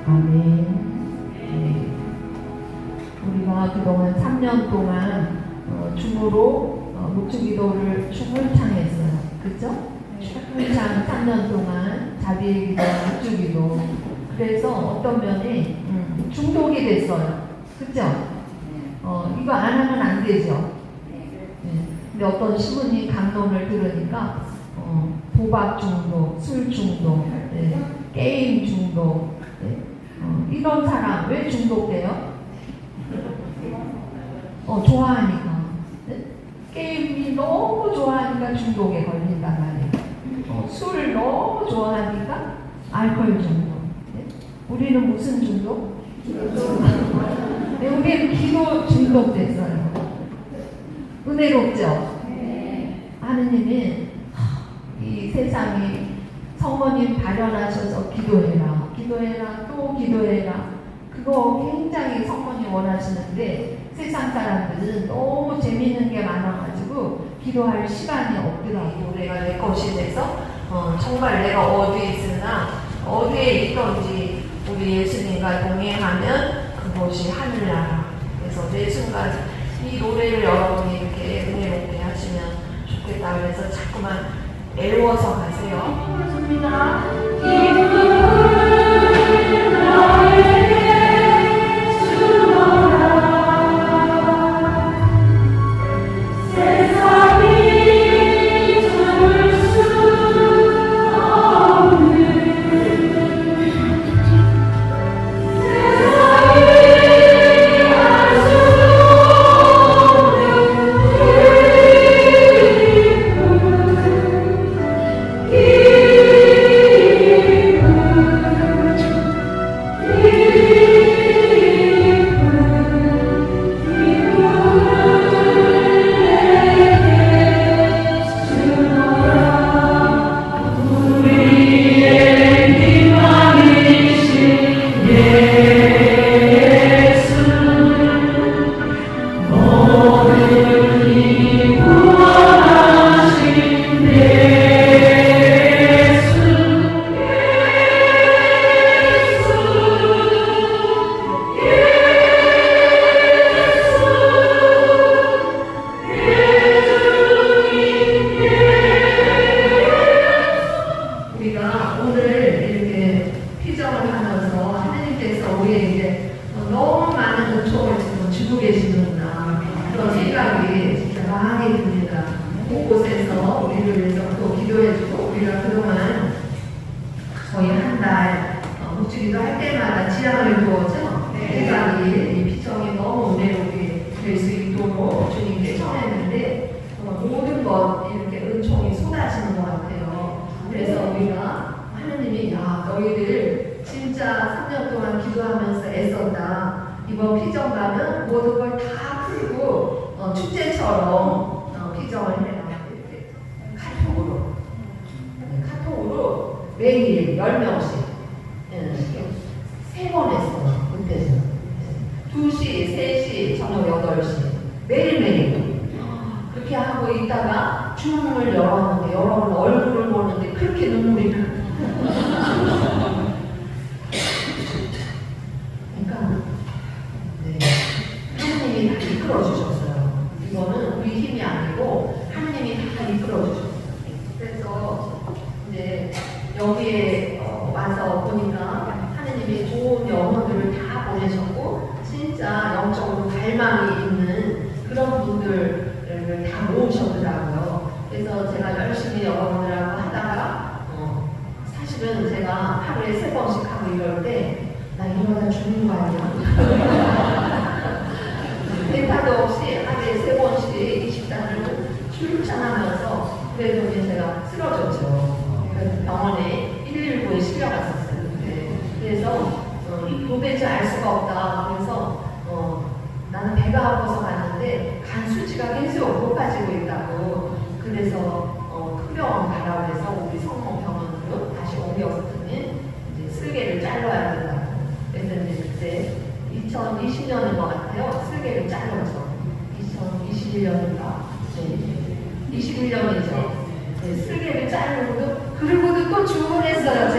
아멘. 네. 우리가 그동안 3년 동안 춤으로 묵주기도를 춤을 창했어요. 그죠? 춤을 창 3년 동안 자비의 기도, 묵주기도. 그래서 어떤 면에 중독이 됐어요. 그죠? 이거 안 하면 안 되죠. 네. 근데 어떤 신부님 강론을 들으니까 도박 중독, 술 중독, 네. 게임 중독, 네. 이런 사람 왜 중독돼요? 좋아하니까. 네? 게임이 너무 좋아하니까 중독에 걸린단 말이에요. 술을 너무 좋아하니까 알코올 중독. 네? 우리는 무슨 중독? 네, 우리는 기도 중독됐어요. 은혜롭죠? 하느님이 이 세상이 성모님 발현하셔서 기도해라, 기도해라, 또 기도해라. 그거 굉장히 성모님 원하시는데 세상 사람들은 너무 재미있는 게 많아가지고 기도할 시간이 없더라고. 내가 내 것이 돼서 정말 내가 어디에 있으나 어디에 있던지 우리 예수님과 동행하면 그곳이 하늘나라. 그래서 매 순간 이 노래를 여러분이 이렇게 은혜롭게 하시면 좋겠다. 그래서 자꾸만 애워서 가세요. 그렇습니다. 곳곳에서 우리를 위해서 또 기도해주고 우리가 그동안 거의 한 달 묵주기도 할 때마다 지향을 두었죠. 생각이 이 피정이 너무 은혜롭게 될 수 있도록 주님께 청했는데 모든 것 이렇게 은총이 쏟아지는 것 같아요. 그래서 우리가 하느님이 너희들 진짜 3년 동안 기도하면서 애썼다. 이번 피정 가면 모든 걸 다 풀고 축제처럼 피정을 해라. 카톡으로 매일 10명씩 3번 했어요. 그때서 2시, 3시, 저녁 8시 매일매일 그렇게 하고 있다가 주문을 열었는데 여러분 얼굴을 보는데 그렇게 눈물이 그러니까 하나님이 다 이끌어주셨어요. 이거는 우리 힘이 아니고 하나님이 다 이끌어주셨어요. 그래서 이제 여기에 와서 보니까 하느님이 좋은 영혼들을 다 보내셨고 진짜 영적으로 갈망이 있는 그런 분들을 다 모으셨더라고요. 그래서 제가 열심히 여러분들하고 하다가 사실은 제가 하루에 3번씩 하고 이럴 때 나 이러다 죽는 거 아니야? 대파도 없이 하루에 3번씩 24시를 출산하면서 그래도 이제 제가 쓰러졌죠. 그래서 병원에 119에 실려갔었어요. 그래서 도대체 알 수가 없다. 그래서 나는 배가 아파서 갔는데 간 수치가 계속 높아지고 있다고. 그래서 큰 병원 가라고 해서 우리 성모병원으로 다시 옮겼더니 이제 슬개를 잘라야 된다고. 그래서 이제 그때 2020년인 것 같아요. 슬개를 잘랐죠. 2021년인가? 21년이죠. 슬개를 자르고도 그리고도 또 주문했어요.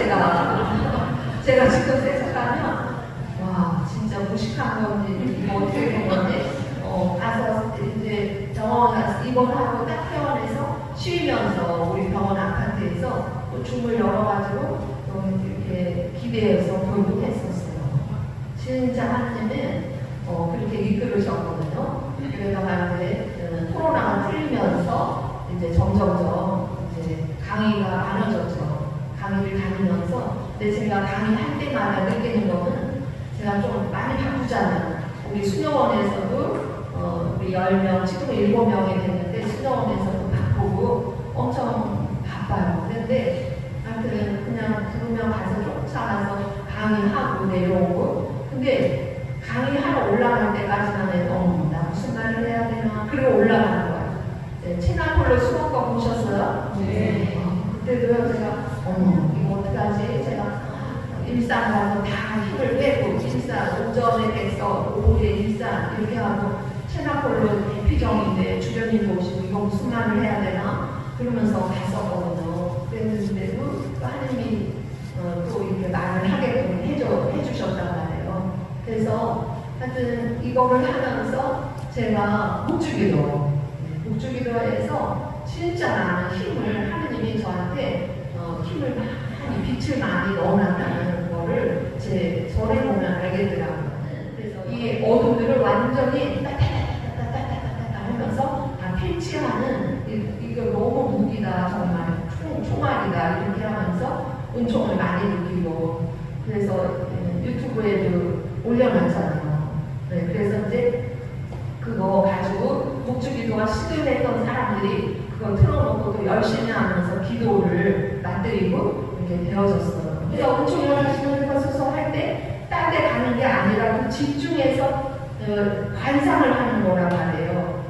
제가 지금 세상 하셨다면 와 진짜 무식한 건지 이거 어떻게 된 건지 가서 이제 병원 가서 입원하고 딱 퇴원해서 쉬면서 우리 병원 아파트에서 또 줌을 열어가지고 또 이렇게 기대해서 교육을 했었어요. 진짜 하나님은 그렇게 이끌으셨거든요. 그러다가 이제 코로나가 풀리면서 이제 점점점 이제 강의가 많아졌죠. 강의를 다니면서 근데 제가 강의할 때마다 느끼는 거는 제가 좀 많이 바쁘잖아요. 우리 수녀원에서도 우리 10명, 지금 7명이 됐는데 수녀원에서도 바쁘고 엄청 바빠요. 근데 하여튼 그냥 부르면 가서 쫓아가서 강의하고 내려오고 근데 강의하러 올라갈 때까지만 해도 나 무슨 말을 해야 되나 그리고 올라가는 거예요. 네, 채널홀로 수목과 보셨어요? 네. 그때도요 제가 이거 어떡하지? 제가 일산 가서 다 힘을 빼고 일산 오전에 백서 오후에 일산 이렇게 하고 채널홀로 대피정인데 주변인도 오시고 이거 무슨 말을 해야 되나? 그러면서 갔었거든요. 그랬는데도 또 하나님이 또 이렇게 말을 하게끔 해주셨단 말이에요. 그래서 하여튼 이거를 하면서 제가 목주기도에서 진짜 많은 힘을 하나님이 저한테 힘을 많이 빛을 많이 넣어놨다는 거를 제 절에 보면 알겠더라고요. 그래서 이 어둠들을 완전히 따따따따따따따 하면서 다 필치하는 이거 너무 무기다 정말 총알이다 이렇게 하면서 은총을 많이 느끼고 그래서 유튜브에도 올려놨잖아요. 네, 그래서 이제 그거 가지고 목주기도가 시도했던 사람들이 그거 틀어놓고 또 열심히 하면서 기도를 맞들이고 이렇게 되어졌어요. 그래서 은총 열하시는 것을 할 때 딴 데 가는 게 아니라 그 집중해서 관상을 하는 거란 말이에요.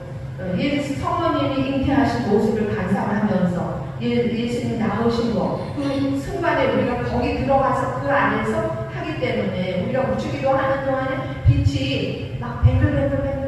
예수 성모님이 잉태하신 모습을 관상하면서 예수님 나오신 거, 그 순간에 우리가 거기 들어가서 그 안에서 하기 때문에 우리가 묵주기도 하는 동안에 빛이 막 뱅글뱅글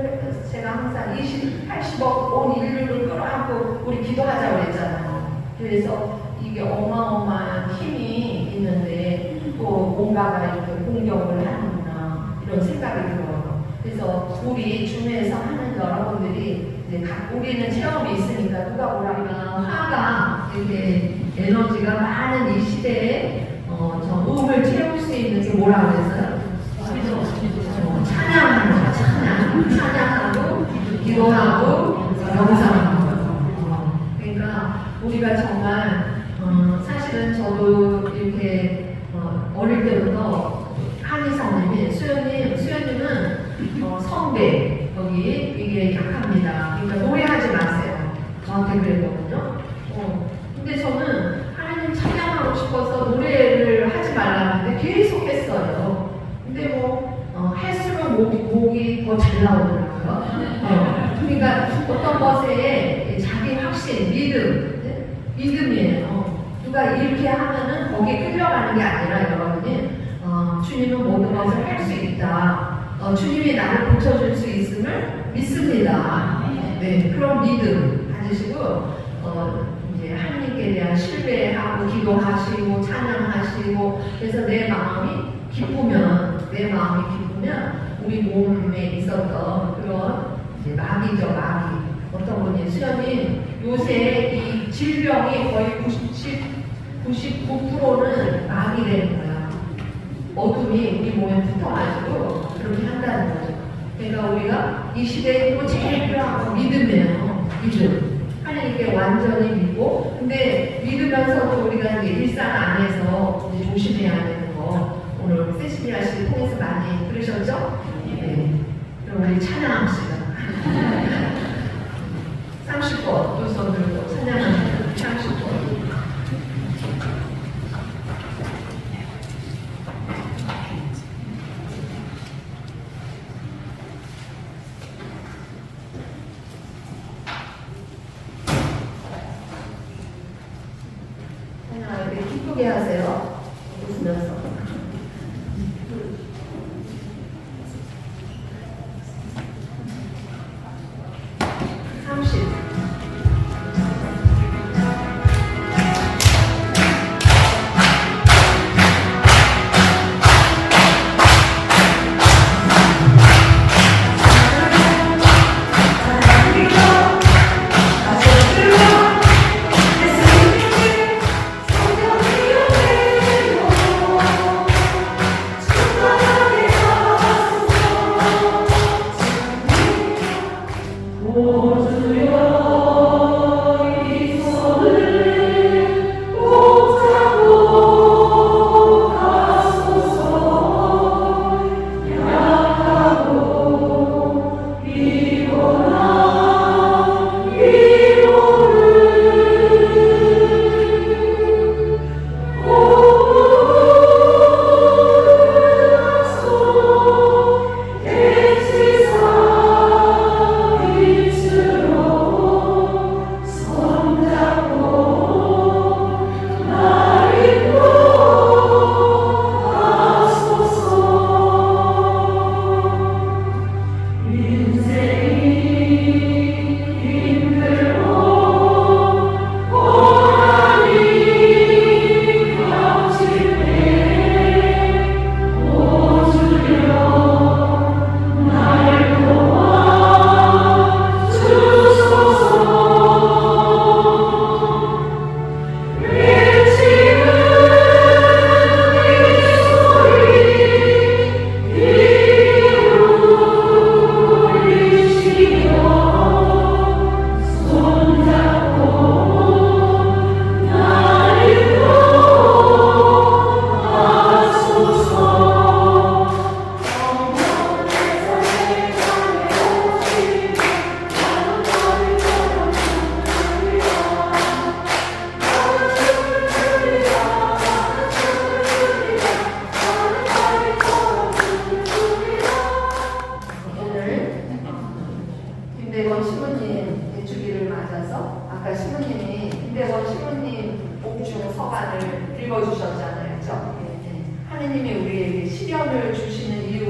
제가 항상 80억 온 인류를 끌어안고 우리 기도하자고 그랬잖아요. 그래서 이게 어마어마한 힘이 있는데 또 뭔가가 이렇게 공격을 하는구나 이런 생각이 들어요. 그래서 우리 줌에서 하는 여러분들이 이제 우리는 체험이 있으니까 누가 뭐라면 화가 이렇게 에너지가 많은 이 시대에 저 음을 채울 수 있는 게 뭐라고 그랬어요? 찬양하는 거, 찬양하고 기도하고 명상하고. 그러니까 우리가 정말 사실은 저도 이렇게 어릴 때부터 한의사님이 수연님은 성대 여기 이게 약합니다. 그러니까 노래하지 마세요. 저한테 그랬거든요. 근데 저는 하나님 찬양하고 싶어서 노래를 하지 말라는데 계속 했어요. 근데 할수록 목이 더 잘 나오더라고요. 그러니까 어떤 것에 자기 확신, 믿음이에요. 누가 이렇게 하면은 거기에 끌려가는 게 아니라 여러분이 주님은 모든 것을 할 수 있다. 주님이 나를 고쳐줄 수 있음을 믿습니다. 네, 그런 믿음 가지시고 이제 하나님께 대한 신뢰하고 기도하시고 찬양하시고 그래서 내 마음이 기쁘면 우리 몸에 있었던 그런 이제 마귀죠, 마귀. 어떤 분이 수련님 요새 이 질병이 거의 99%는 마귀라는 거야. 어둠이 우리 몸에 붙어가지고 그렇게 한다는 거죠. 그러니까 우리가 이 시대에 또 제일 필요한 건 믿음이에요. 믿음. 하나님께 완전히 믿고, 근데 믿으면서도 우리가 이제 일상 안에서 이제 조심해야 되는 거 오늘 세시미아 씨 통해서 많이 들으셨죠? 네. 그럼 우리 찬양합시다. 30번 두 손 들고 찬양합니다. 30번. 기쁘게 하세요. 웃으면서.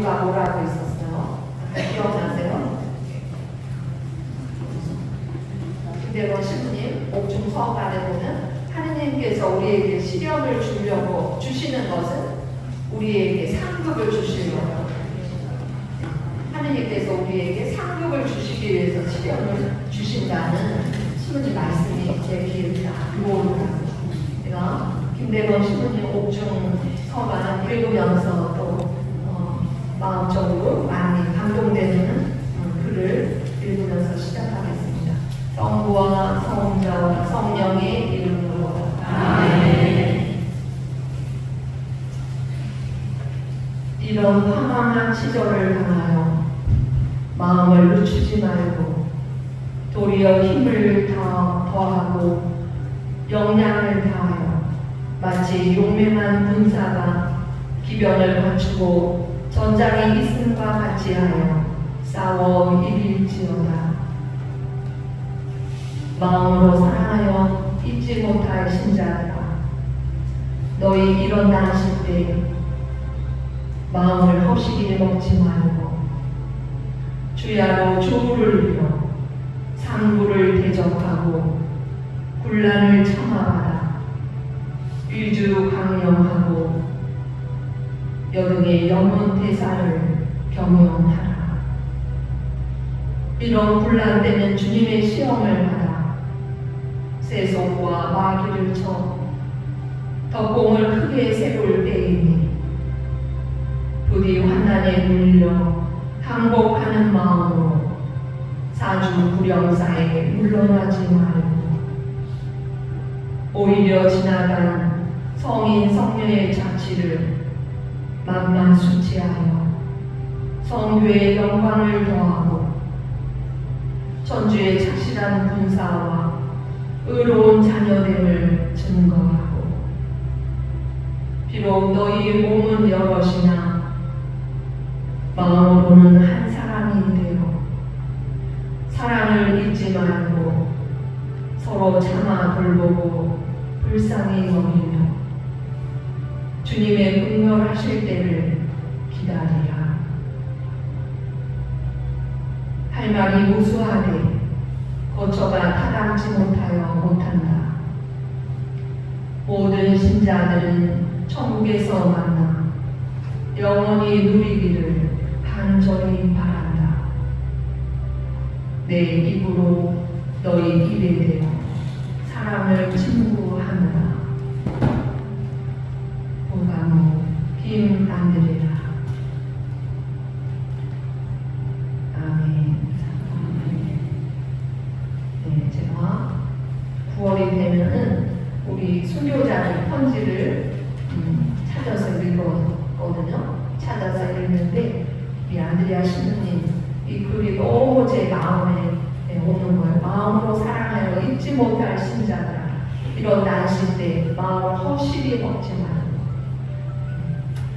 누가 뭐라고 있었어요? 기억나세요? 김대건 신부님 옥중 서간에 보면 하느님께서 우리에게 시련을 주려고 주시는 것은 우리에게 상급을 주시려고, 하느님께서 우리에게 상급을 주시기 위해서 시련을 주신다는 신부님 말씀이 제 기억이 들어오더라고요. 제가 김대건 신부님 옥중 서간 읽으면서 또 마음적으로 많이 감동되는 글을 읽으면서 시작하겠습니다. 성부와 성자와 성령의 이름으로 아멘. 이런 황황한 시절을 당하여 마음을 늦추지 말고 도리어 힘을 더하고 역량을 다하여 마치 용맹한 군사가 기병을 갖추고 전장에 있음과 같이 하여 싸워 이길지어다. 마음으로 사랑하여 잊지 못할 신자들아, 너희 일어나실 때 마음을 허시게 먹지 말고 주야로 주를 빌어 상부를 대적하고 굴란을 참아하라. 위주 강령하고 여등의 영혼 대사를 경영하라. 이런 굴란되는 주님의 시험을 받아 세속과 마귀를 쳐 덕공을 크게 세울 때이니 부디 환난에 물려 항복하는 마음으로 사주 불영사에 물러나지 말고 오히려 지나간 성인 성녀의 자치를 만만수치하여 성교의 영광을 더하고 천주의 착실한 군사와 의로운 자녀됨을 증거하고, 비록 너희 몸은 여럿이나 마음으로는 한 사람이 되어 사랑을 잊지 말고 서로 참아 돌보고 불쌍히 여기며 주님의 분별하실 때를 기다리라. 할 말이 무수하되 거처가 타당치 못한다. 모든 신자들은 천국에서 만나 영원히 누리기를 간절히 바란다. 내 입으로 너희 입에 대어 사랑을 친구하느라. 보가모 김안드레라. 아멘. 네, 제가 9월이 되면은 우리 순교자들 편지를 찾아서 읽었거든요. 찾아서 읽는데 이 안드레아 신부님 이 글이 너무 제 마음에 오는 거예요. 마음으로 사랑하여 잊지 못할 신자들아, 이런 난시 때 마음을 허실히 먹지 말고,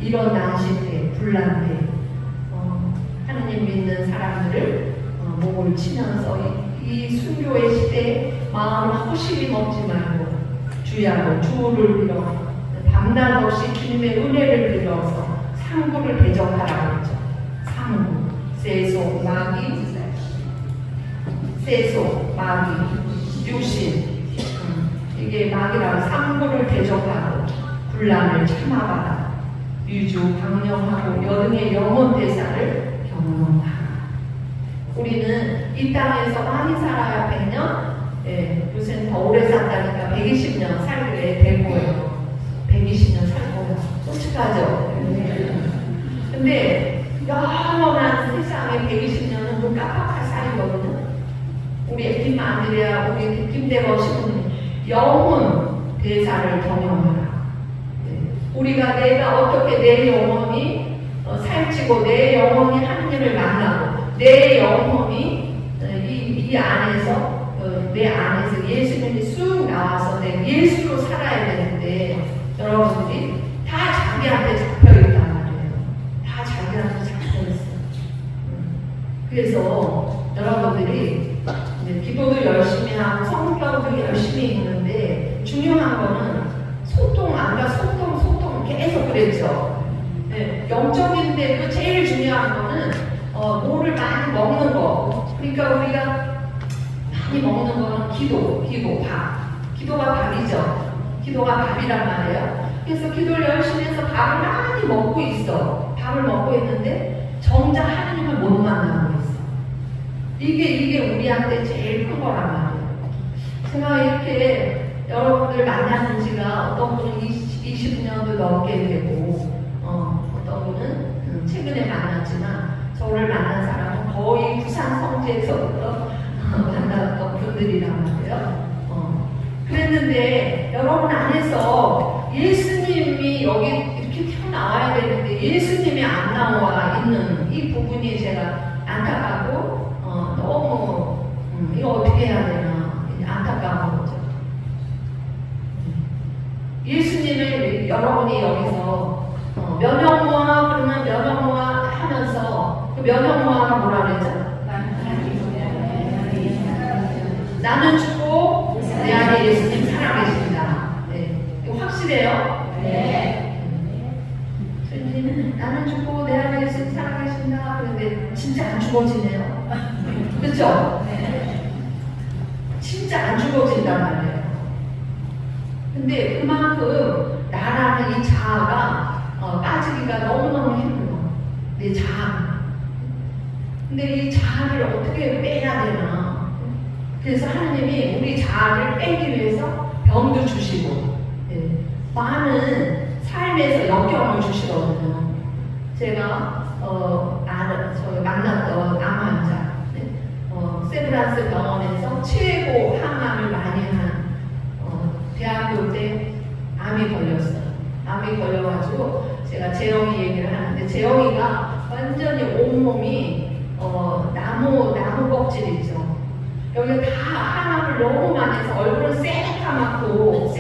이런 난시 때 분란 때 하느님 믿는 사람들을 목을 치면서 이 순교의 시대에 마음을 허실히 먹지 말고 주야로 주를 빌어 밤낮 없이 주님의 은혜를 빌어서 상부를 대적하라고 했죠. 상부, 세속, 마귀, 세속, 마귀, 육신, 이게 마귀라고 상부를 대적하고 분란을 참아가라. 유주, 강령하고 여등의 영혼 대사를 경험하라. 우리는 이 땅에서 많이 살아야 100년, 요새는 더 오래 산다니까 120년 살게 될 거예요. 120년 살 거예요. 솔직하죠? 근데 영원한 세상에 120년은 뭐 깜빡할 사이거든요. 우리 김안드레아, 우리 김대건 신부님 영혼 대사를 경험하라. 내가 어떻게 내 영혼이 살찌고 내 영혼이 하느님을 만나고 내 영혼이 이 안에서 내 안에서 예수님이 쑥 나와서 내 예수로 살아야 되는데 여러분들이 다 자기한테 잡혀있단 말이에요. 다 자기한테 잡혀있어요. 그래서 여러분들이 기도도 열심히 하고 성경도 열심히 읽는데 중요한 거는 소통, 아까 소통 계속 그랬죠. 네, 영적인데도 제일 중요한 거는 뭐를 많이 먹는 거. 그러니까 우리가 많이 먹는 거는 기도, 밥. 기도가 밥이죠. 기도가 밥이란 말이에요. 그래서 기도를 열심히 해서 밥을 많이 먹고 있어. 밥을 먹고 있는데 정작 하나님을 못 만나고 있어. 이게 우리한테 제일 큰 거란 말이에요. 제가 이렇게 여러분들 만나는 지가 어떤 분은 20년도 넘게 되고 어떤 분은 최근에 만났지만 저를 만난 사람은 거의 부산 성지에서부터 만났던 분들이란 말이에요. 그랬는데 여러분 안에서 예수님이 여기 이렇게 튀어나와야 되는데 예수님이 안 나와 있는 이 부분이 제가 안타깝고 너무 이거 어떻게 해야 되나 안타까운 거죠. 예수님을 여러분이 여기서 면역무화 그러면 면역무화 하면서 그 면역무화가 뭐라 그랬죠? 나는 죽고 내 안에 예수님 살아계십니다. 네. 이거 확실해요? 네. 나는 죽고 내 안에 예수님 살아계십니다. 그런데 진짜 안 죽어지네요. 그렇죠? 네. 진짜 안 죽어진단 말이에요. 근데 그만큼 나라는 이 자아가 빠지기가 너무너무 힘들어. 내 자아. 근데 이 자아를 어떻게 빼야 되나? 그래서 하나님이 우리 자아를 빼기 위해서 병도 주시고, 네. 많은 삶에서 역경을 주시거든요. 제가 저희 만났던 암 환자, 네. 세브란스 병원에서 최고 항암을 많이 한 대학교 때 암이 걸렸어요. 암이 걸려가지고 제가 재영이 얘기를 하는데 재영이가 완전히 온몸이 나무 껍질 있죠. 여기 다 항암을 너무 많이 해서 얼굴은 새카맣고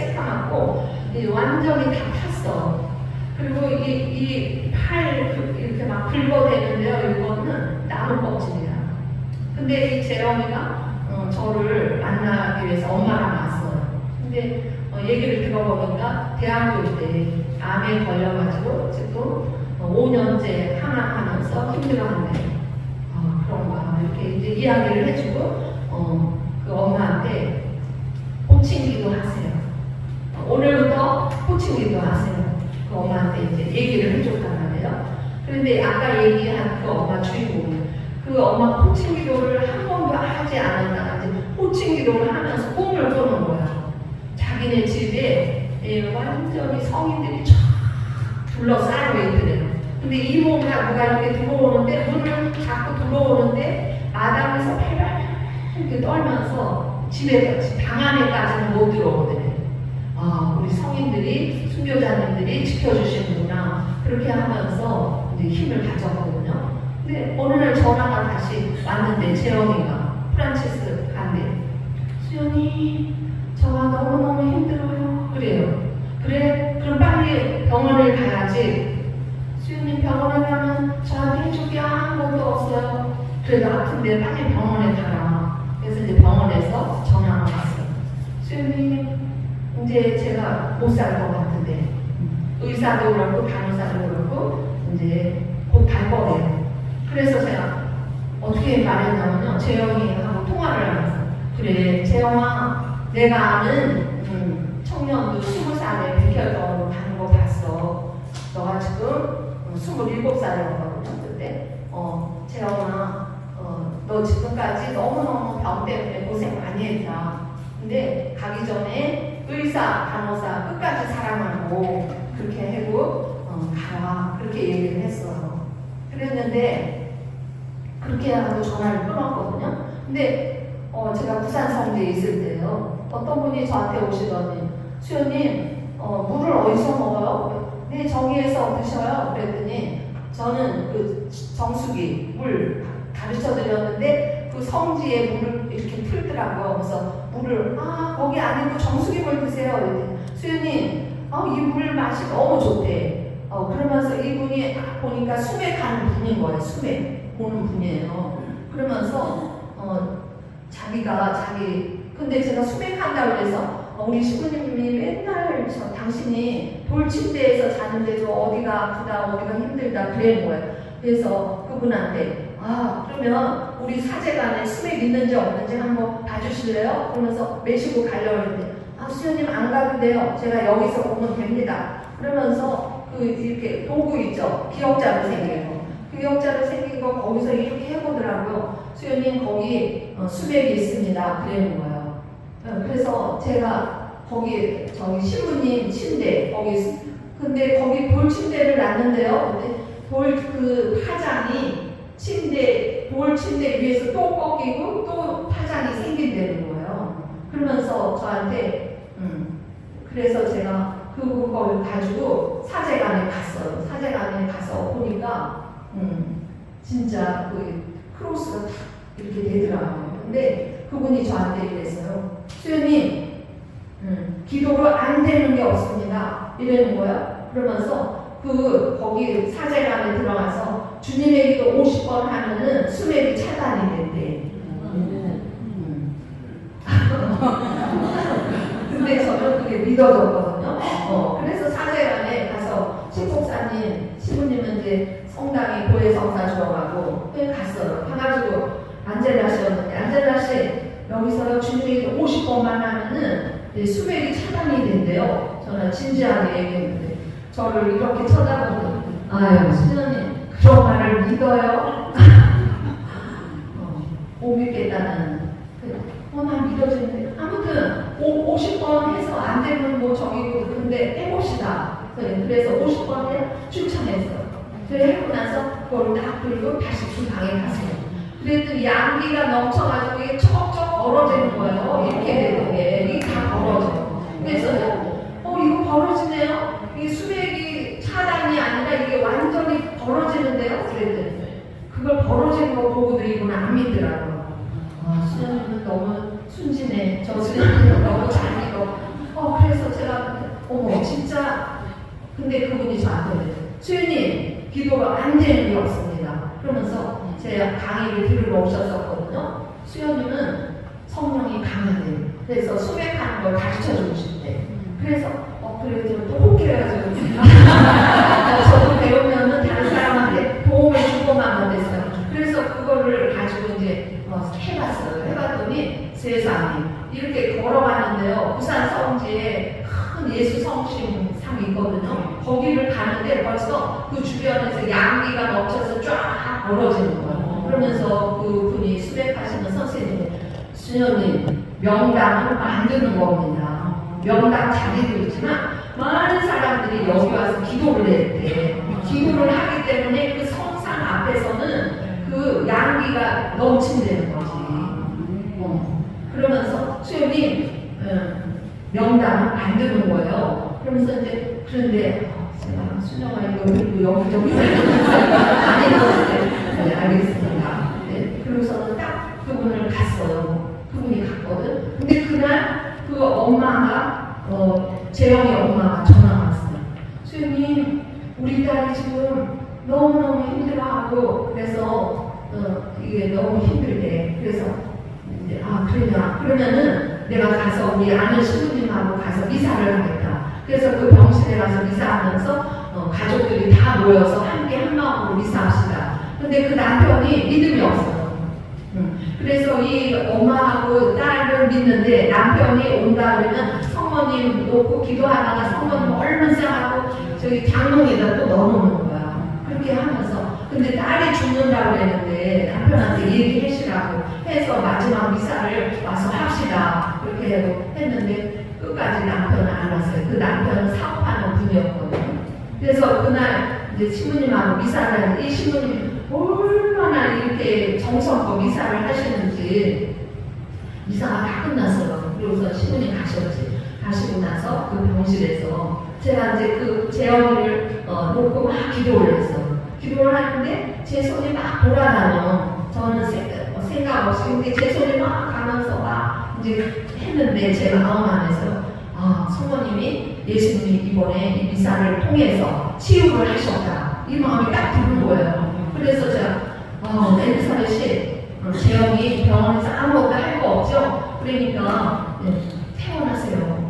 완전히 다 탔어. 그리고 이 팔 이렇게 막 긁어대는데요. 이거는 나무 껍질이야. 근데 이 재영이가 저를 만나기 위해서 엄마랑 왔어요. 근데 얘기를 들어보니까 대학교 때 암에 걸려가지고 지금 5년째 항암하면서 힘들어한대. 그런가 이렇게 이제 이야기를 해주고 그 엄마한테 호칭기도 하세요. 오늘부터 호칭기도 하세요. 그 엄마한테 이제 얘기를 해줬단 말이에요. 그런데 아까 얘기한 그 엄마 주인공은 그 엄마 호칭기도를 한 번도 하지 않았다가 호칭기도를 하면서 꿈을 꾸는 거야. 자기네 집에 완전히 성인들이 쫙 둘러싸여 있더래요. 근데 이모가 누가 이렇게 들어오는데 문을 자꾸 들어오는데 마당에서 팔팔 이렇게 떨면서 집에 방 안에까지는 못 들어오더래요. 우리 성인들이 순교자님들이 지켜주시는구나 그렇게 하면서 이제 힘을 가졌거든요. 근데 어느 날 전화가 다시 왔는데 재영이가 프란치스 간대. 수연이 저가 너무너무 힘들어요. 그래요. 그래? 그럼 빨리 병원을 가야지. 수연이 병원에 가면 저한테 해줄 게 아무것도 없어요. 그래도 아픈데 빨리 병원에 가라. 그래서 이제 병원에서 전화가 왔어요. 수연이 이제 제가 못 살 것 같은데 의사도 그렇고 간호사도 그렇고 이제 곧 갈 거래요. 그래서 제가 어떻게 말했냐면요. 재영이하고 통화를 하면서 그래 재영아 내가 아는 청년도 20살에 백혈병으로 가는 거 봤어. 너가 지금 27살이었거든요. 그때 재영아 너 지금까지 너무너무 병 때문에 고생 많이 했다. 근데 가기 전에 의사, 간호사 끝까지 사랑하고 그렇게 하고 가라. 그렇게 얘기를 했어요. 그랬는데 그렇게 하고 전화를 끊었거든요. 근데 제가 부산 성지에 있을 때요. 어떤 분이 저한테 오시더니 수연님 물을 어디서 먹어요? 네 저기에서 드셔요. 그랬더니 저는 그 정수기 물 가르쳐 드렸는데 그 성지에 물을 이렇게 틀더라고요. 그래서 물을 거기 아니고 정수기 물 드세요. 그랬더니 수연님 이 물 맛이 너무 좋대. 그러면서 이분이 보니까 수맥 가는 분인 거예요. 수맥 보는 분이에요. 그러면서 자기 근데 제가 수맥한다고 해서 우리 신부님이 맨날 당신이 돌침대에서 자는데도 어디가 아프다, 어디가 힘들다 그러는 거예요. 그래서 그분한테 그러면 우리 사제간에 스맥 있는지 없는지 한번 봐주실래요? 그러면서 메시고 가려고 했는데 수녀님 안 가도 돼요. 제가 여기서 보면 됩니다. 그러면서 이렇게 도구 있죠? 기역자로 생긴 거. 기역자로 생긴 거 거기서 이렇게 해보더라고요. 수녀님 거기 수맥이 있습니다. 그러는 거예요. 그래서 제가 거기 신부님 침대 근데 거기 돌 침대를 놨는데요. 근데 그 파장이 돌 침대 위에서 또 꺾이고 또 파장이 생긴다는 거예요. 그러면서 저한테 그래서 제가 그걸 가지고 사제관에 갔어요. 사제관에 가서 보니까 진짜 그 크로스가 탁 이렇게 되더라고요. 근데 그분이 저한테 이랬어요. 수녀님 기도로 안 되는 게 없습니다. 이러는 거예요. 그러면서 거기 사제관에 들어가서 주님의 기도 50번 하면은 수맥이 차단이 된대. 근데 저는 그게 믿어졌거든요. 그래서 사제관에 가서 신목사님, 신부님은 이제 성당에 고해성사 주어가고 갔어요. 가가지고 안젤라씨였는데 안젤라씨 여기서 주님의 기도 50번만 하면은 수맥이 차단이 된대요. 저는 진지하게 얘기했는데 저를 이렇게 쳐다보고 아유 수녀님 그런 말을 믿어요? 못 믿겠다는 난 믿어지는데 아무튼 50번 해서 안 되면 뭐 저기고 근데 해봅시다. 그래서 50번을 추천했어요. 그래 하고 나서 그걸 딱 들고 다시 주방에 갔어요. 그랬더니 양기가 넘쳐가지고 이게 척척 벌어지는 거예요. 이렇게 되는 게 이게 다 벌어져요. 그래서 이거 벌어지네요. 이게 수맥이 차단이 아니라 이게 완전히 벌어지는데요. 그랬더니 그걸 벌어지는 거 보고도 이분은 안 믿더라고요. 수녀님은 너무 순진해. 저 수녀님은 너무 잘 믿어. 그래서 제가 진짜 근데 그분이 저한테 수녀님 기도가 안 되는 게 없습니다. 그러면서 제가 강의를 들으러 오셨었거든요. 수녀님은 성령이 강하대요. 그래서 수맥하는 걸 가르쳐주고 싶대. 그래서 그래서 좀 똑똑해가지고 저도 배우면은 다른 사람한테 도움을 주고만 못했어요. 그래서 그거를 가지고 이제 해봤어요. 해봤더니 세상에 이렇게 걸어가는데요. 부산 성지에 큰 예수 성심상이 있거든요. 거기를 가는데 벌써 그 주변에서 양기가 넘쳐서 쫙 벌어지는 거예요. 그러면서 그 분이 수백하시는 선생님이 수녀님 명당을 만드는 겁니다. 명당 자리도 있지만 많은 사람들이 여기 와서 기도를 했대. 기도를 하기 때문에 그 성상 앞에서는 그 양기가 넘친다는 거지. 그러면서 수녀님 명당을 만드는 거예요. 그러면서 이제 그런데 제가 수녀가 이거 들고 여기저기 아닌 것 같아요. 네, 알겠습니다. 네, 그러고서는 딱 그분을 갔어요. 그분이 갔거든. 근데 그날 그 엄마가 재영이 엄마가 전화가 왔어요. 수녀님 우리 딸이 지금 너무너무 힘들어하고 그래서 이게 너무 힘들대. 그래서 이제 그러냐 그러면은 내가 가서 우리 아는 신부님하고 가서 미사를 하겠다. 그래서 그 병실에 가서 미사하면서 가족들이 다 모여서 함께 한 마음으로 미사합시다. 근데 그 남편이 믿음이 없어요. 그래서 이 엄마하고 딸을 믿는데 남편이 온다 그러면 성모님 놓고 기도하다가 성모님 얼른 싸하고 저기 장롱에다 또 넣어놓는 거야. 그렇게 하면서 근데 딸이 죽는다고 했는데 남편한테 얘기하시라고 해서 마지막 미사를 와서 합시다. 그렇게 했는데 끝까지 남편은 안 왔어요. 그 남편은 사업하는 분이었거든요. 그래서 그날 이제 신부님하고 미사를 하는데 이 신부님 얼마나 이렇게 정성껏 미사를 하시는지 미사가 다 끝났어요. 그러고서 신부님 가셨지. 가시고 나서 그 병실에서 제가 이제 그 재영이를 놓고 막 기도를 했어요. 기도를 하는데 제 손이 막 돌아다녀. 저는 생각 없이 근데 제 손이 막 가면서 막 이제 했는데 제 마음 안에서 성모님이 예수님이 이번에 이 미사를 통해서 치유를 하셨다. 이 마음이 딱 드는 거예요. 그래서 제가 엘리사벳이 재영이 병원에서 아무것도 할 거 없죠? 그러니까 태어나세요.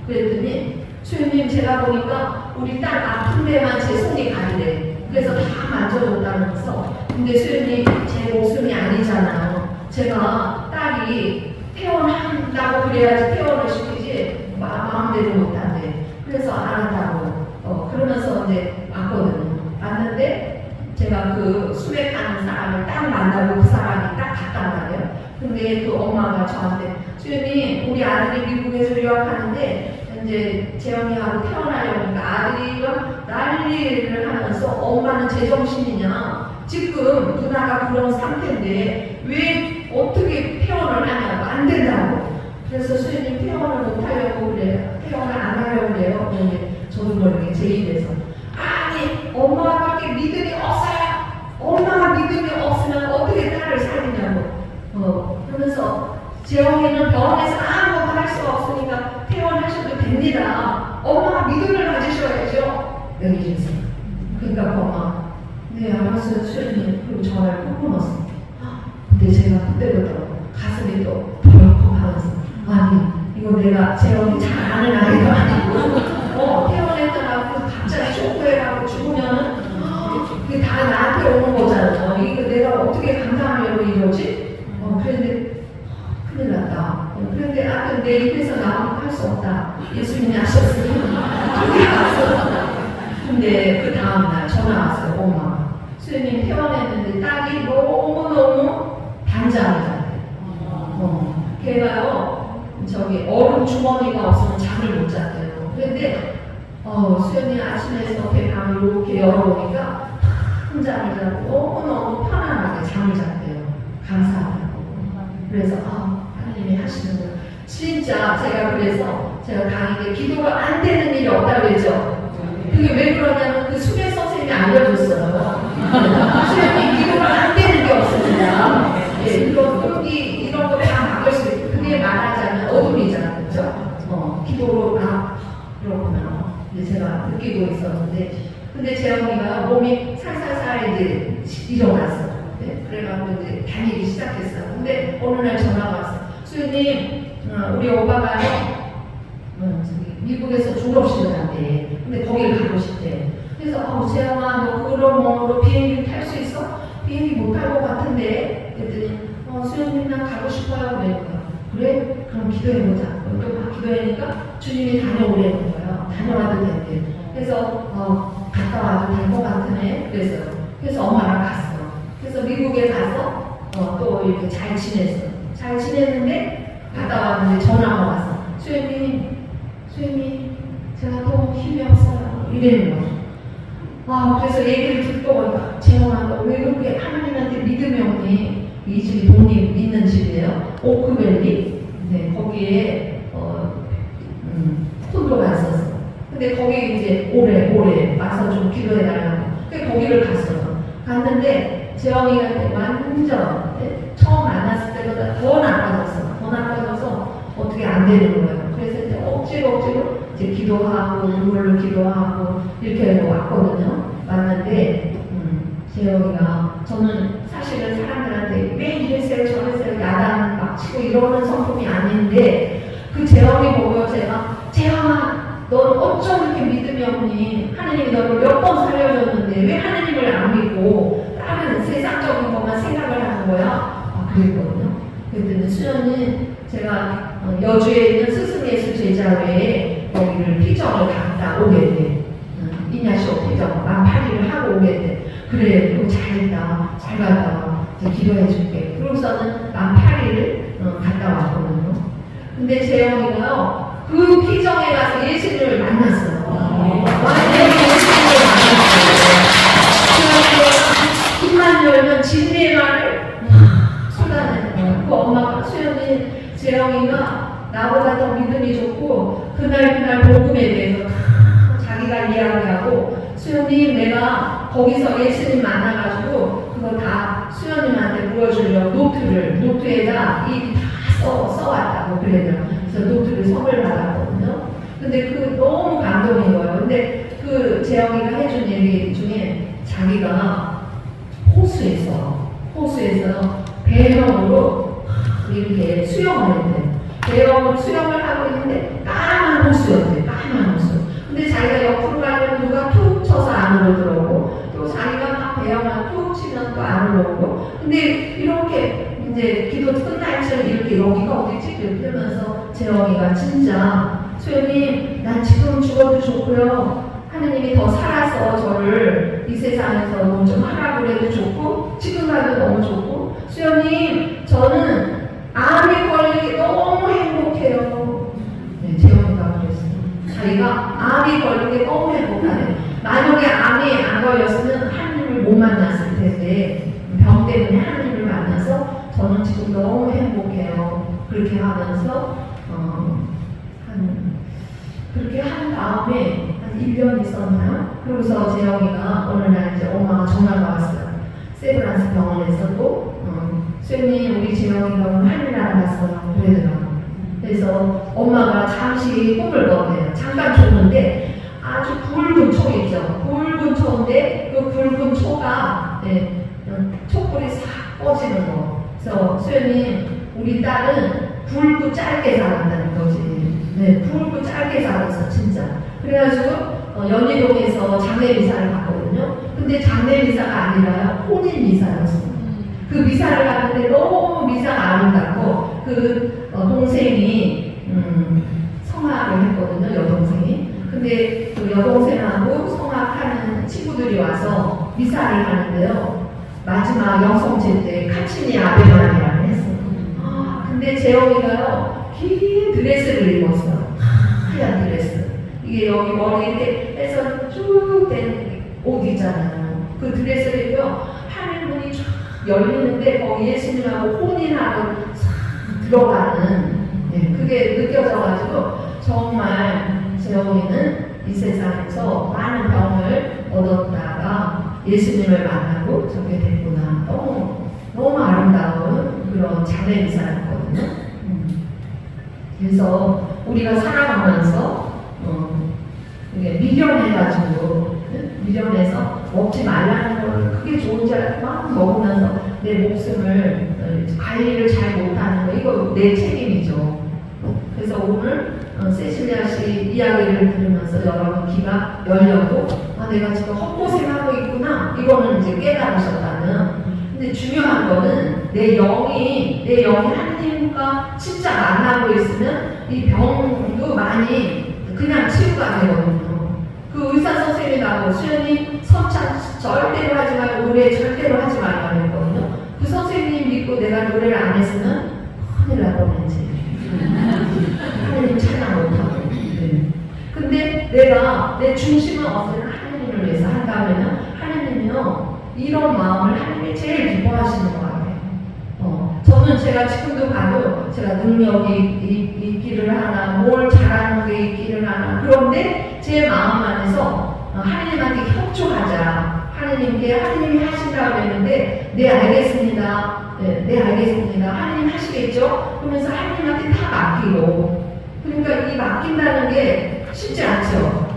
그랬더니 수현님 제가 보니까 우리 딸 아픈 데만 제 손이 가리래. 그래서 다 만져줬다면서. 근데 수현님 제 목숨이 아니잖아요. 제가 딸이 퇴원한다고 그래야지 퇴원을 시키지 마음대로 못한대. 그래서 안 한다고. 그러면서 이제 왔거든요. 왔는데 제가 그 수액하는 사람을 딱 만나고 그 사람이 딱 갔단 말이에요. 근데 그 엄마가 저한테 수현님 우리 아들이 미국에서 유학하는데 이제 재영이하고 태어나려니까 아들이가 난리를 하면서 엄마는 제정신이냐 지금 누나가 그런 상태인데 왜 어떻게 퇴원을 하냐고 안 된다고. 그래서 수현님 퇴원을 못 하려고 그래요. 퇴원을 안 하려고 그래요. 근데 저도 모르게 제 입에서 아니 엄마밖에 믿음이 없어요. 엄마가 믿음이 없으면 어떻게 딸을 살리냐고. 그러면서 재영이는 병원에서 아무것도 할 수가 없으니까 퇴원하셔도 됩니다. 엄마가 믿음을 가지셔야죠. 여기 주세요. 그러니까 엄마 네 알았어요 수현님. 그리고 전화를 꼭 끊었어요. 근데 제가 그때부터 가슴이 또 덜컥하면서 아니 이거 내가 재영이 잘 아는 아이도 아니고 퇴원했다가 갑자기 쇼크해가지고 죽으면은 그게 다 나한테 오는 거잖아요. 이거 내가 어떻게 감당하려고 이러지? 그런데 큰일 났다. 그런데 하여튼 내 입에서 나오니까 할 수 없다. 예수님이 하셨으니 근데 그 다음날 전화 왔어요. 엄마 수현님 퇴원했는데 딸이 너무너무 단잠을 잤대요. 걔가요 저기 얼음 주머니가 없으면 잠을 못 잤대요. 그런데 수현이 아침에서 배 방을 이렇게 열어보니까 큰 잠을 자고 너무너무 편안하게 잠을 잤대요. 감사하다고. 그래서 하나님이 하시는 거예요. 진짜 제가 제가 강의에 기도가 안 되는 일이 없다고 그랬죠. 그게 왜 그러냐면 그 수배 선생님이 알려줬어요. 수현이 기도가 안 되는 게 없습니다. 예, 이런 거 다 막을 수 있고 그게 말하자면 어둠이잖아요. 그렇죠? 기도로 그렇구나. 이제 제가 느끼고 있었는데 근데 재영이가 몸이 살살살 이제 일어났어요. 네? 그래가지고 이제 다니기 시작했어요. 근데 어느 날 전화가 왔어요. 수현님, 우리 오빠가요, 미국에서 졸업식을 한대. 근데 거기를 가고 싶대. 그래서 재영아, 너 그런 몸으로 비행기 탈 수 있어? 비행기 못 탈 것 같은데. 그랬더니 수현님 난 가고 싶어요. 그러니까 그래? 그럼 기도해보자. 또 기도하니까 주님이 다녀오라는 거예요. 다녀와도 된대. 그래서 갔다 와도 될 것 같으네. 그래서 엄마랑 갔어. 그래서 미국에 가서 또 이렇게 잘 지냈어. 잘 지냈는데 갔다 왔는데 전화가 왔어. 수현님 제가 또 힘이 없어요. 이러는 거죠. 그래서 얘기를 듣고 보니까 재영아 너 왜 그렇게 하나님한테 믿음이 없니? 이 집이 돈이 있는 집이에요. 오크밸리. 네, 거기에 콘도가 있었어. 근데 거기 이제 오래 와서 좀 기도해달라고. 근데 거기를 갔는데 재영이한테 완전 처음 만났을 때보다 더 나빠져서 어떻게 안 되는 거예요. 그래서 이제 억지로 이제 기도하고 눈물로 기도하고 이렇게 왔거든요. 왔는데 재영이가 저는 사실은 사람들한테 왜 이랬어요 저랬어요 야단 막 치고 이러는 성품이 아닌데 그 재영이 보고 제가 재영아 넌 어쩜 이렇게 믿음이 없니? 하느님이 너를 몇 번 살려줬는데 왜 하느님을 안 믿고 다른 세상적인 것만 생각을 하는 거야? 그랬거든요. 그랬더니 수연이 제가 여주에 있는 스승예수 제자회에 거기를 피정을 갔다 오게 돼. 이냐시오 피정 만 8일을 하고 오게 돼. 그래 그거 잘했다. 잘 갔다 와. 이제 기도해 줄게. 그러고서는 만 8일을 갔다 왔거든요. 근데 재영이가요 그 피정에 가서 예수님을 만났어요. 완전히 예수님을 만났어요. 입만 열면 진리의 말을 쏟아내는 거예요. 그 엄마가 수연이 재영이가 나보다 더 믿음이 좋고 그날 복음에 대해서 자기가 이야기하고 수연님 내가 거기서 예수님 만나가지고 그거 다 수연님한테 보여주려고 노트에다 이 다 써왔다고 그래요. 그래서 노트를 선물 받았거든요. 근데 그 너무 감동인 거예요. 근데 그 재영이가 해준 얘기 중에 자기가 호수에서 배영으로 이렇게 수영을 했대. 배영으로 수영을 하고 있는데 안 올라오고. 근데 이렇게 이제 기도 끝날 때 이렇게 여기가 어디지? 이렇게 하면서 재영이가 진짜 수연님 난 지금 죽어도 좋고요. 하느님이 더 살아서 저를 이 세상에서 뭐 좀 하라고 해도 좋고 지금 가도 너무 좋고 수연님 저는 암에 걸리기 너무 행복해요. 네, 재영이가 그랬어요. 자기가 암이 걸리기 너무 행복하네. 만약에 암이 안 걸렸으면 하느님을 못 만났을 텐데 병 때문에 하느님을 만나서 저는 지금 너무 행복해요. 그렇게 하면서 그렇게 한 다음에 한 1년 있었나요? 그러고서 재영이가 어느 날 이제 엄마가 전화가 왔어요. 세브란스 병원에서도 수연님 우리 재영이가 오늘 하늘나라 갔어요. 그러더라고요. 그래서 엄마가 잠시 꿈을 꿨대요. 잠깐 줬는데 아주 붉은 초 있죠. 붉은 초인데 그 붉은 초가 네, 촛불이 싹 꺼지는 거. 그래서 수연님 우리 딸은 붉고 짧게 자란다는 거지. 네, 붉고 짧게 자랐어 진짜. 그래가지고 연희동에서 장례 미사를 갔거든요. 근데 장례 미사가 아니라요 혼인 미사였어요. 그 미사를 갔는데 너무 미사가 아름답고 그 동생이 성악을 했거든요. 여동생이. 근데 그 여동생하고 성악하는 친구들이 와서 미사를 하는데요. 마지막 영성제 때 카치니 아베마니라고 했어요. 근데 재영이가요 긴 드레스를 입었어요. 하얀 드레스. 이게 여기 머리 이렇게 해서 쭉 된 옷 있잖아요. 그 드레스를 입고 하늘문이 쫙 열리는데 거기 예수님하고 혼인하고 싹 들어가는 그게 느껴져가지고 정말 재영이는 이 세상에서 많은 병을 얻었다가 예수님을 만나고 저게 됐구나. 너무 아름다운 그런 장례 미사였거든요. 그래서 우리가 살아가면서 미련해가지고 미련해서 먹지 말라는 걸 그게 좋은 줄 알고 막 먹으면서 내 목숨을 관리를 잘 못하는 거 이거 내 책임이죠. 그래서 오늘 세실리아 씨 이야기를 들으면서 여러분 귀가 열렸고 내가 지금 헛고생하고 있구나 이거는 이제 깨달으셨다는. 근데 중요한 거는 내 영이 하나님과 진짜 만나고 있으면 이 병도 많이 그냥 치유가 되거든요. 그 의사 선생님이 나고 수연이 선창 절대로 하지 말고 노래 절대로 하지 말라고 했거든요. 그 선생님 믿고 내가 노래를 안 했으면 큰일 날 뻔했지. 하나님 찬양 못하고. 근데 내가 내 중심은 어디나 하나님을 위해서 한다면 하나님이요 이런 마음을 하나님이 제일 기뻐하시는 것 같아요. 저는 제가 지금도 봐도 제가 능력이 있기를 하나 뭘 잘하는 게 있기를 하나 그런데 제 마음 안에서 하나님한테 협조하자. 하나님이 하신다고 했는데 네 알겠습니다. 네 알겠습니다. 하나님 하시겠죠? 그러면서 하나님한테 다 맡기고. 그러니까 이 맡긴다는 게 쉽지 않죠.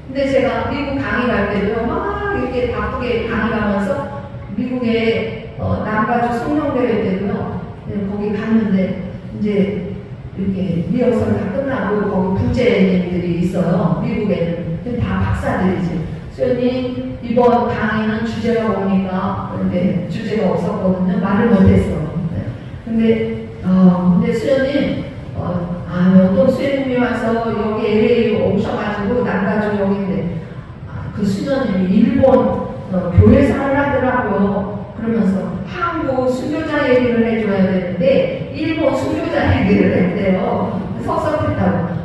근데 제가 미국 강의 갈 때도 막 이렇게 바쁘게 강의 가면서 미국에 남가주 성령대회 때도요. 거기 갔는데 이제 이렇게 리허설 다 끝나고 거기 부제님들이 있어요. 미국에는 다 박사들이지. 수연님 이번 강의는 주제가 뭡니까? 근데 주제가 없었거든요. 말을 못했어. 근데 수연님 어떤 수연님이 와서 여기 LA 오셔가지고 남가주 여기인데 그 수녀님이 일본 교회사를 하더라고요. 그러면서 한국 순교자 얘기를 해줘야 되는데 일본 순교자 얘기를 했대요. 섭섭했다고.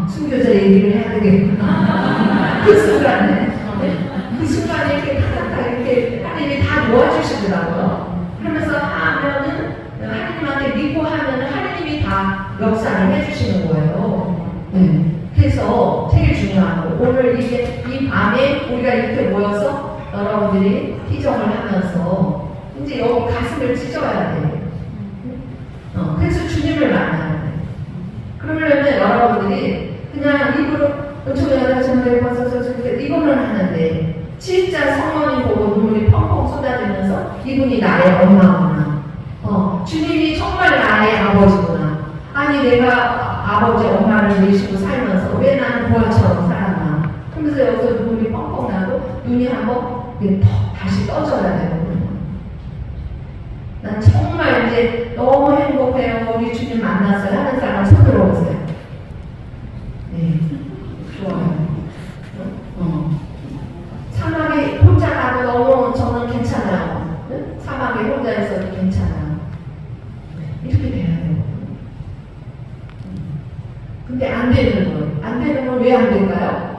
순교자 얘기를 해야 되겠구나. 그 순간에 이렇게 이렇게 하나님이 다 도와주시더라고요. 그러면서 하면은 하나님한테 믿고 하면은 하나님이 다 역사를 해주시는 거예요. 그래서 제일 중요한 거 오늘 이 밤에 우리가 이렇게 모여서 여러분들이 희정을 하면서 이제 여기 가슴을 찢어야 돼요. 그래서 주님을 만나야 돼요. 그러려면 여러분들이 그냥 입으로 저기하다 저기 벗어서 이거는 하는데 진짜 성령님 보고 눈물이 펑펑 쏟아지면서 이분이 나의 엄마구나. 주님이 정말 나의 아버지구나. 아니 내가 아버지 엄마를 모시고 살면서 왜 나는 보아처럼 살았나. 그러면서 여기서 눈물이 펑펑 나고 눈이 한번 다시 떠져야 되거든요. 나는 정말 이제 너무 행복해요. 우리 주님 만났어요. 하는 사람 손 들어보세요. 네, 좋아요. 사막에 혼자 가도 너무 저는 괜찮아요. 사막에 혼자 있어도 괜찮아요. 이렇게 돼야 돼요. 근데 안 되는 건, 안 되는 건 왜 안 될까요?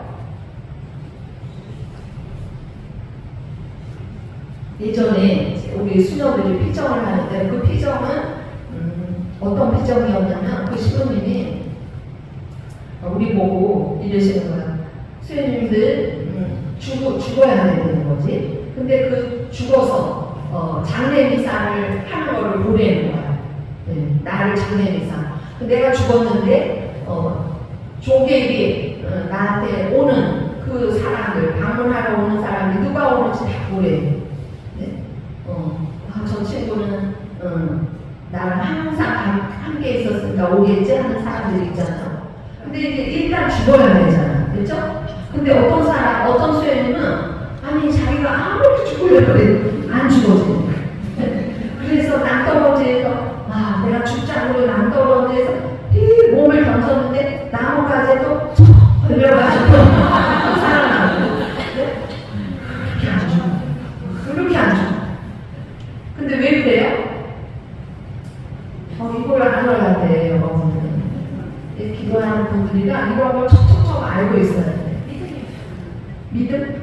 예전에 우리 수녀들이 피정을 하는데 그 피정은 어떤 피정이었냐면 그 신부님이 우리 보고 이러시는 거야. 수녀님들 죽어야 되는 거지. 근데 그 죽어서 장례 미사를 하는 거를 보내는 거야. 네, 나를 장례 미사. 내가 죽었는데 조객이 나한테 오는 그 사람들, 방문하러 오는 사람이 누가 오는지 다 보래. 네? 저 친구는 나랑 항상 함께 있었으니까 오겠지 하는 사람들이 있잖아. 근데 이제 일단 죽어야 되잖아. 그렇죠? 근데 어떤 수혜님은 아니 자기가 아무리 죽으려고 해도 안 죽어져. 그래서 낭떠러지에서 내가 죽지 않고 낭떠러지에서 몸을 던졌는데 나무까지도 들려가지고 살아나고. 그렇게 안 죽어. 그렇게 안 죽어. 근데 왜 그래요? 이걸 알아야 돼, 여러분. 기도하는 분들이랑 이런 걸 척척척 알고 있어야 돼. 믿음?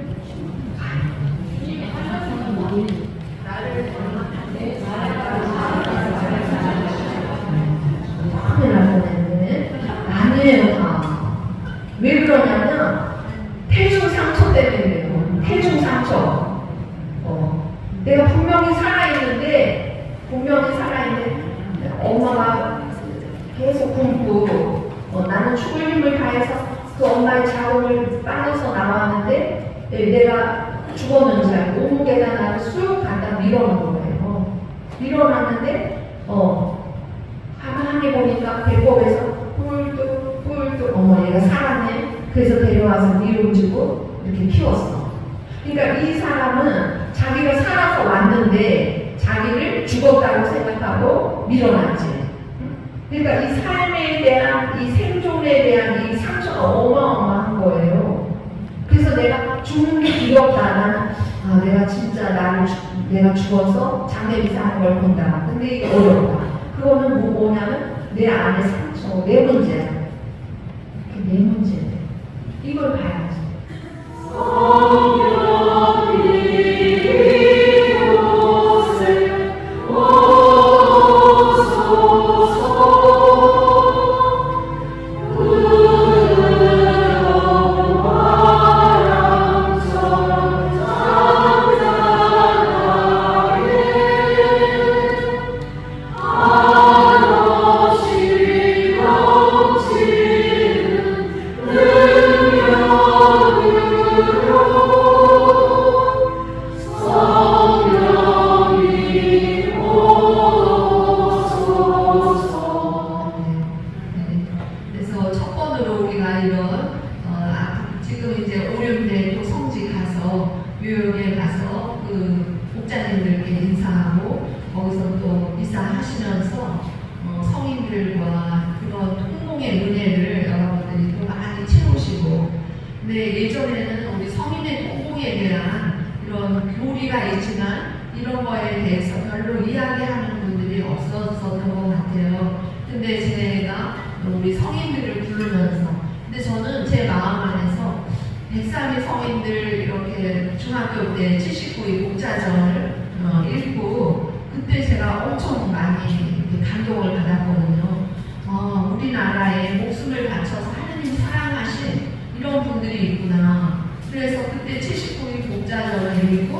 아니에요, 다. 왜 그러냐면 태중 상처 때문에 그래요. 태중 상처. 내가 분명히 살아있는데 엄마가 계속 굶고 나는 죽을 힘을 다해서 그 엄마의 자궁을 빨아서 나왔는데 내가 죽었는 줄 알고 몸무게가 나를 쑥 갖다 밀어놓은 거예요. 밀어놨는데 가만히 보니까 배꼽에서 뿔뚝 어머 얘가 살았네. 그래서 데려와서 미움주고 이렇게 키웠어. 그러니까 이 사람은 자기가 살아서 왔는데 자기를 죽었다고 생각하고 밀어놨지. 그러니까 이 삶에 대한 이 생존에 대한 이 상처가 어마어마한 거예요. 그래서 내가 죽는 게 두렵다. 나는 내가 진짜 내가 죽어서 장례비사 하는 걸 본다. 근데 이게 어렵다. 그거는 뭐냐면 내 안의 상처, 내 문제야. 내 문제야. 이걸 봐야지. 뉴욕에 가서 그 목자님들께 인사하고 거기서 또 미사하시면서 성인들과 그런 통공의 은혜를 여러분들이 또 많이 채우시고, 근데 예전에는 우리 성인의 통공에 대한 이런 교리가 있지만 이런 거에 대해서 별로 이야기하는 분들이 없었던 것 같아요. 근데 제가 우리 성인들을 부르면서, 근데 저는 제 마음 안에서 103위 성인들 이렇게 중학교 때 79위 목자전을 읽고 그때 제가 엄청 많이 감동을 받았거든요. 우리나라에 목숨을 바쳐서 하느님 사랑하신 이런 분들이 있구나. 그래서 그때 79위 목자전을 읽고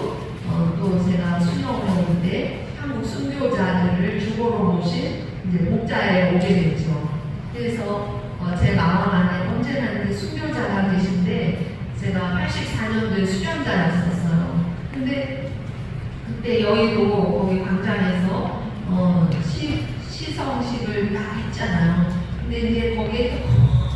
또 제가 수녀원에 올 때 한국 순교자들을 주보로 모신 이제 목자에 오게 됐죠. 그래서 제 마음 안에 언제나 이렇게 순교자가 계신데 제가 84년도에 수련자였었어요. 근데 그때 여의도 거기 광장에서 시성식을 딱 했잖아요. 근데 이제 거기에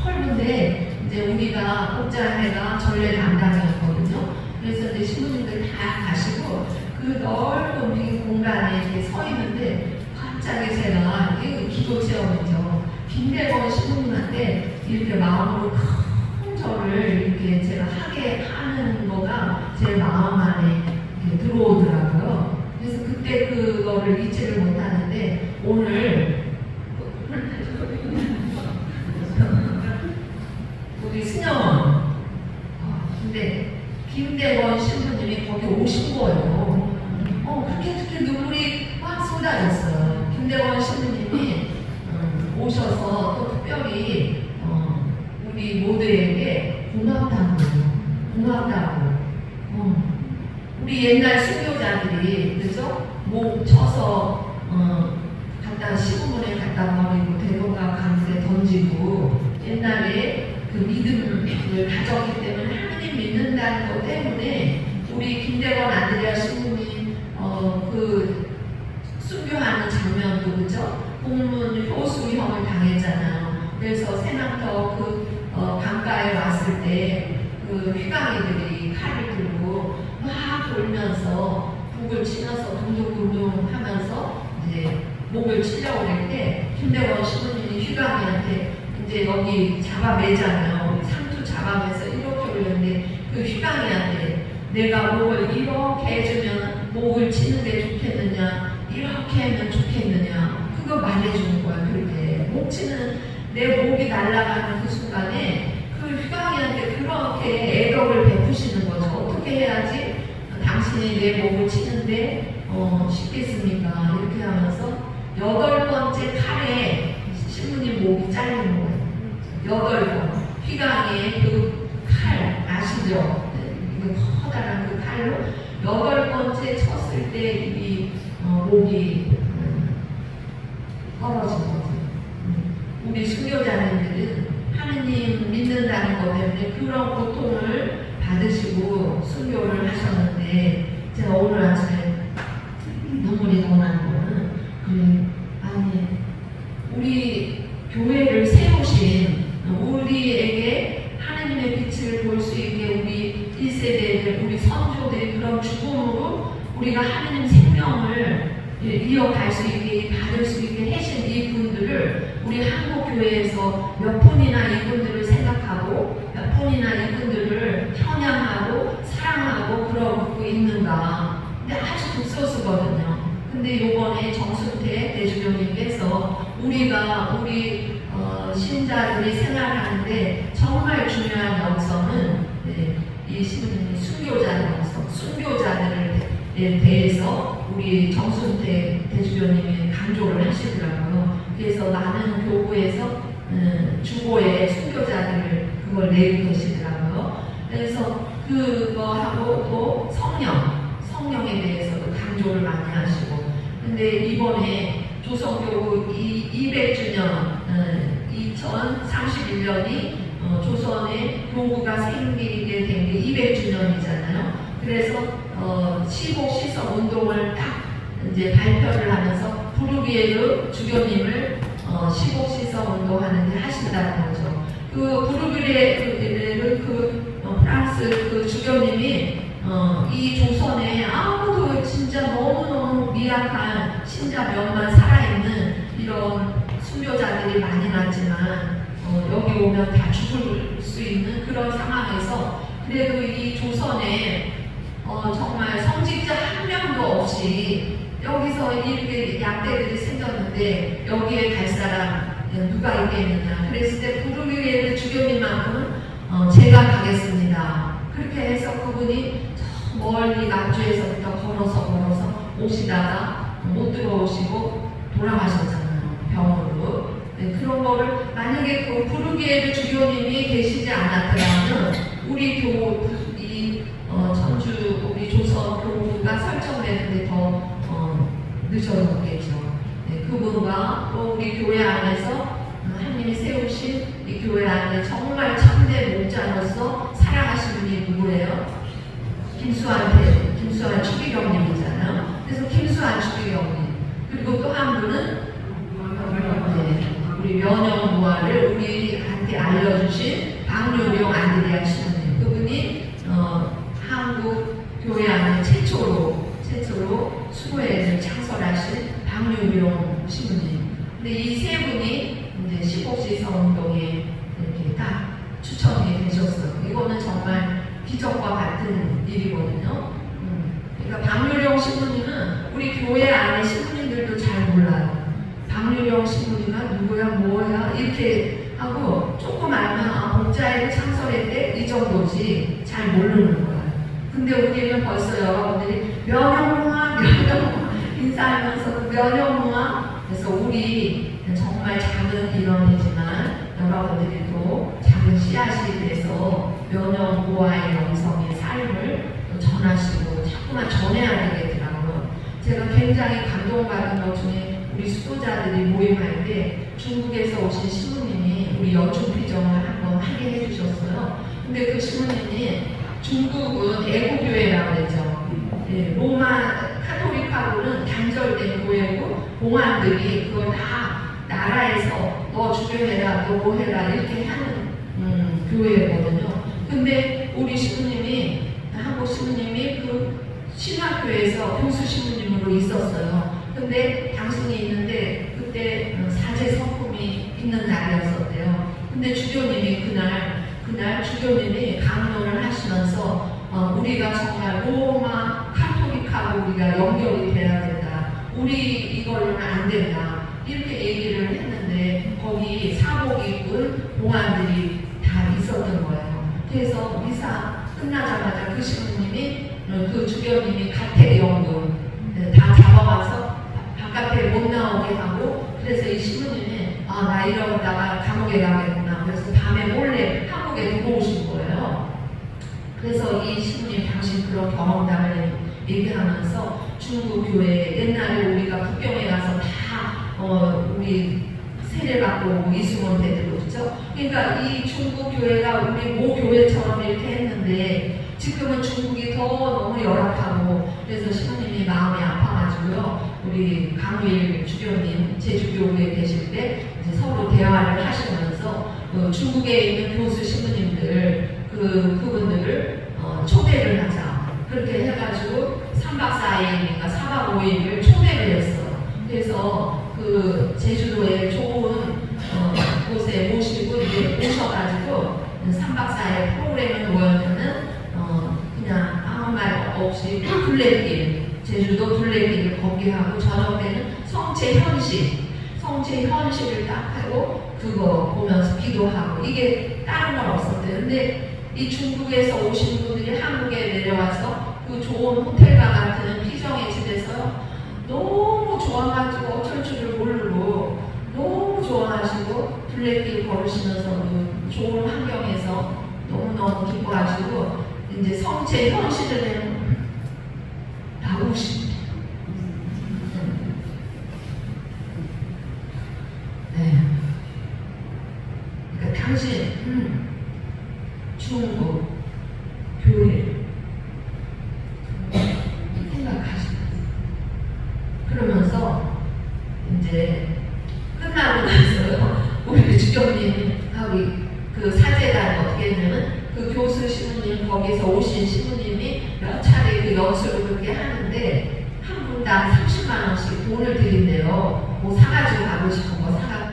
넓은데 이제 우리가 목자회가 전례 담당이었거든요. 그래서 이제 신부님들 다 가시고 그 넓은 공간에 이렇게 서 있는데 갑자기 제가 이 기도 체험이죠. 김대건 신부님한테 이렇게 마음으로 큰 절을 이렇게 제가 하게 하는 거가 제 마음 안에 이렇게 들어오더라고요. 그래서 그때 그거를 잊지를 못하는데 오늘 우리 승영원 근데 김대건 신부님이 거기 오신 거예요. 그렇게 눈물이 막 쏟아졌어요. 김대건 신부님이 오셔서 또 특별히 우리 모두에게 고맙다고 우리 옛날 순교자들이 그죠? 목 쳐서 갖다 시부문에 갖다 버리고 대동강 강물에 던지고 옛날에 그 믿음을 가졌기 때문에 하나님 믿는다는 것 때문에 우리 김대건 안드레아 신부님 그 순교하는 장면도 그죠? 공문 호수형을 당했잖아요. 그래서 새남터 그 강가에 왔을 때 그 휘강이들이 칼을 들고 막 돌면서 북을 치면서 둥둥둥둥 하면서 이제 목을 치려고 할 때 김대건 신부님이 휘강이한테 이제 여기 잡아매잖아요. 상투 잡아매서 이렇게 올렸는데 그 휘강이한테 내가 목을 이렇게 해주면 목을 치는 게 좋겠느냐 이렇게 하면 좋겠느냐 그거 말해주는 거야. 그렇게 목 치는 내 목이 날아가는 그 순간에 그 휘강이한테 그렇게 애덕을 베푸시는 거죠. 어떻게 해야지 당신이 내 목을 치는데 쉽겠습니까? 이렇게 하면서 8번째 칼에 신부님 목이 잘리는 거예요. 8번 휘강이의 그 칼 아시죠? 그 커다란 그 칼로 8번째 쳤을 때 이 목이 떨어진 거죠. 우리 순교자님들은 하느님 믿는다는 것 때문에 그런 고통을 받으시고 순교를 하셨는데 제가 오늘 아침에 눈물이 더 나는 거는 아니 우리 교회를 세우신 우리에게 하나님의 빛을 볼 수 있게 우리 1세대들 우리 선조들이 그런 죽음으로 우리가 하나님 생명을 이어갈 수 있게 받을 수 있게 하신 이 분들을 우리 한국교회에서 몇 분이나 이분들을 생각하고 몇 분이나 이분들을 찬양하고 사랑하고 그러고 있는가. 근데 아주 극소수거든요. 근데 요번에 정순태 대주교님께서 우리가 우리 신자들이 생활하는데 정말 중요한 영성은 이 신부님이 순교자 영성, 순교자들에 대해서 우리 정순태 대주교님이 강조를 하시더라고요. 그래서 많은 교구에서 주보에 순교자들을 그걸 내고 계시더라고요. 그래서 그거하고 또 성령에 대해서도 강조를 많이 하시고 근데 이번에 조선교구 200주년 2031년이 조선의 교구가 생기게 된 게 200주년이잖아요. 그래서 시복 시성 운동을 딱 이제 발표를 하면서 부르기에르 주교님을 시복 시성 운동하는데 하신다는 거죠. 그 부르기에르 프랑스 그 주교님이 이 조선에 아무도 진짜 너무너무 미약한 신자 몇만 살아있는 이런 순교자들이 많이 났지만 여기 오면 다 죽을 수 있는 그런 상황에서 그래도 이 조선에 정말 성직자 한 명도 없이 여기서 이렇게 약대들이 생겼는데 여기에 갈 사람 누가 있겠느냐. 그랬을 때 부르기에르 주교님만큼은 제가 가겠습니다. 그렇게 해서 그분이 멀리 남주에서부터 걸어서 오시다가 못 들어오시고 돌아가셨잖아요. 병으로. 그런 거를 만약에 그 부르기에르 주교님이 계시지 않았더라면 우리 전주 우리 조선 교구가 설정되는데 더 늦어졌겠죠. 그분과 또 우리 교회 안에서 하나님이 세우신 이 교회 안에 정말 참된 목자로서 살아가신 분이 누구예요? 김수환 추기경님이잖아요. 그래서 김수환 추기경님 그리고 또 한 분은 우리 면역무화를 우리한테 알려주신 박유룡 안드레아 신부님 그분이 한국 교회 안에 최초로 수고회를 창설하신 박유룡 기적과 같은 일이거든요. 그러니까 박유령 신부님은 우리 교회 안에 신부님들도 잘 몰라요. 박유령 신부님은 누구야 뭐야 이렇게 하고 조금 알면 목자에 창설했대 이 정도지 잘 모르는 거야. 근데 우리는 벌써 여러분들이 면역무화 인사하면서 면역무화. 그래서 우리 정말 작은 일원이지만 여러분들이도 작은 씨앗이 돼서 면역무화의 영성의 삶을 전하시고 자꾸만 전해야 되겠더라고요. 제가 굉장히 감동받은 것 중에 우리 수도자들이 모임할 때 중국에서 오신 신부님이 우리 연중피정을 한번 하게 해주셨어요. 근데 그 신부님이 중국은 애국교회라고 그랬죠. 예, 로마 카톨릭하고는 단절된 교회고 봉안들이 그걸 다 나라에서 너 주교해라 너 뭐 해라 이렇게 하는 교회거든요. 근데 우리 신부님이 한국 신부님이 그 신학교에서 교수 신부님으로 있었어요. 근데 당신이 있는데 그때 사제 성품이 있는 날이었었대요. 근데 주교님이 그날 주교님이 강론을 하시면서 우리가 정말 로마 카톨릭하고 우리가 연결이 돼야 된다. 우리 이걸로는 안 된다. 이렇게 얘기를 했는데 거기 사복 입은 봉안들이 다 있었던 거예요. 그래서 미사 끝나자마자 그 신부님이 그 주교님이 가택연금 다 잡아와서 바깥에 못 나오게 하고 그래서 이 신부님이 나 이러다가 감옥에 가겠구나. 그래서 밤에 몰래 한국에 들어오신 거예요. 그래서 이 신부님 당신 그런 경험담을 얘기하면서 중국 교회 옛날에 우리가 북경에 가서 다 우리 세례받고 오고 이수문 대들고 그렇죠? 그러니까 이 중국 교회가 우리 모 교회처럼 이렇게 했는데 지금은 중국이 더 너무 열악하고 그래서 신부님이 마음이 아파가지고요. 우리 강우일 주교님 제주교회에 계실 때 이제 서로 대화를 하시면서 중국에 있는 교수 신부님들 그분들을 초대를 하자. 그렇게 해가지고 3박 4일인가 4박 5일을 초대를 했어요. 그래서 그 제주도에 좋은 곳에 모시고 이제 오셔가지고 3박 4일 프로그램을 모였면은 그냥 아무 말 없이 둘레길 제주도 둘레길을 거기하고 저녁 때는 성체 현실을 딱 하고 그거 보면서 기도하고 이게 다른 건 없었대요. 근데 이 중국에서 오신 분들이 한국에 내려와서 그 좋은 호텔과 같은 피정의 집에서 너무 좋아가지고 어쩔 줄을 모르고 너무 좋아하시고 둘레길 걸으시면서 그 좋은 환경에서 너무너무 기뻐하시고 이제 성체 현실을 나오십니다. 네. 그러니까 당신 중국 교회 생각하시면서 그러면서 이제 끝나고 나서요 우리 주교님하고 그 사제단 어떻게 했냐면 그 교수 신부님 거기서 오신 신부님이 몇 차례 그 연수를 그렇게 하는데 한 분당 30만 원씩 돈을 드린대요. 뭐 사가지고 가고 싶은 거 사가